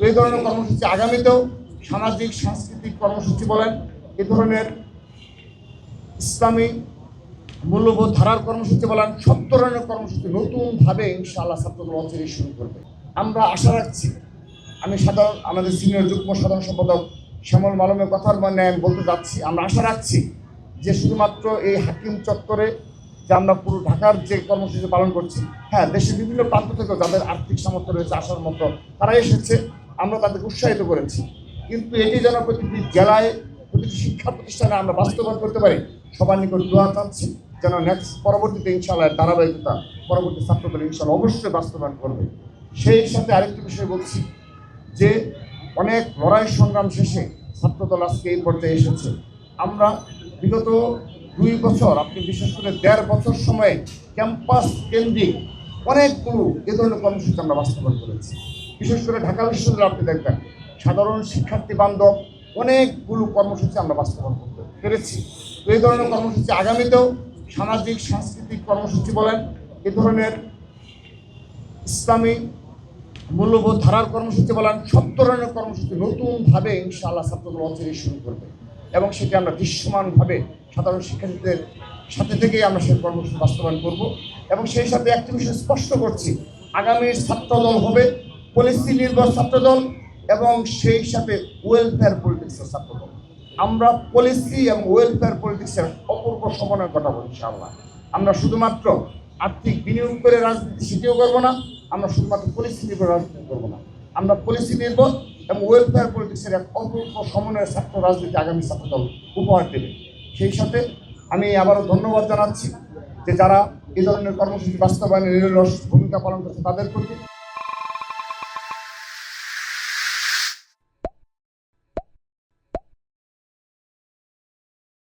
এই ধরনের কর্মসূচি আগামীতেও সামাজিক সাংস্কৃতিক কর্মসূচি বলেন, এ ধরনের ইসলামী মূল্যবোধ ধারার কর্মসূচি বলেন, সব ধরনের কর্মসূচি নতুনভাবে ইনশাআল্লাহ ছাত্রদল অচিরেই শুরু করবে। আমরা আশা রাখছি, আমি আমাদের সিনিয়র যুগ্ম সাধারণ সম্পাদক শ্যামল মালমের কথার মানে আমি বলতে যাচ্ছি, আমরা আশা রাখছি যে শুধুমাত্র এই হাকিম চত্বরে যে আমরা পুরো ঢাকার যে কর্মসূচি পালন করছি, হ্যাঁ, দেশের বিভিন্ন প্রান্ত থেকে যাদের আর্থিক সামর্থ্য রয়েছে আসার মতো তারা এসেছে, আমরা তাদেরকে উৎসাহিত করেছি। কিন্তু এটি যেন প্রতিটি জেলায়, প্রতিটি শিক্ষা প্রতিষ্ঠানে আমরা বাস্তবায়ন করতে পারি, সবার নিকট দোয়া চাচ্ছি যেন পরবর্তীতে ইনশাআল্লাহ ধারাবাহিকতা পরবর্তী ছাত্রদল ইনশাআল্লাহ অবশ্যই বাস্তবায়ন করবে। সেই সাথে আরেকটি বিষয় বলছি যে অনেক লড়াই সংগ্রাম শেষে ছাত্রদল আজকে এই পর্যায়ে এসেছে। আমরা বিগত 2 বছর, আপনি বিশেষ করে 1.5 বছর সময়ে ক্যাম্পাস কেন্দ্রিক অনেকগুলো এ ধরনের কর্মসূচি আমরা বাস্তবায়ন করেছি। বিশেষ করে ঢাকা বিশ্ববিদ্যালয়ে আপনি দেখবেন সাধারণ শিক্ষার্থী বান্ধব অনেকগুলো কর্মসূচি আমরা বাস্তবায়ন করতে পেরেছি। তো এই ধরনের কর্মসূচি আগামীতেও সামাজিক সাংস্কৃতিক কর্মসূচি বলেন, এ ধরনের ইসলামী মূল্যবোধ ধারার কর্মসূচি বলেন, সব ধরনের কর্মসূচি নতুনভাবে ইনশাআল্লাহ ছাত্রদল অচিরেই শুরু করবে এবং সেটি আমরা দৃশ্যমানভাবে সাধারণ শিক্ষার্থীদের সাথে থেকেই আমরা সেই কর্মসূচি বাস্তবায়ন করব। এবং সেই সাথে একটি বিষয় স্পষ্ট করছি, আগামীর ছাত্রদল হবে পলিসি নির্ভর ছাত্রদল এবং সেই সাথে ওয়েলফেয়ার পলিটিক্সের ছাত্রদল। আমরা পলিসি এবং ওয়েলফেয়ার পলিটিক্সের অপূর্ব সমন্বয় ঘটাবো ইনশাআল্লাহ। আমরা শুধুমাত্র আর্থিক বিনিয়োগ করে রাজনীতি সেটিও করবো না, আমরা শুধুমাত্র পলিসি নির্ভর রাজনীতি করবো না, আমরা পলিসি নির্ভর এবং ওয়েলফেয়ার পলিটিক্সের এক অপূর্ব সমন্বয়ের ছাত্র রাজনীতি আগামী ছাত্রদল উপহার দেবে। সেই সাথে আমি আবারও ধন্যবাদ জানাচ্ছি যে যারা এই ধরনের কর্মসূচি বাস্তবায়নে নিরলস ভূমিকা পালন করছে তাদের প্রতি।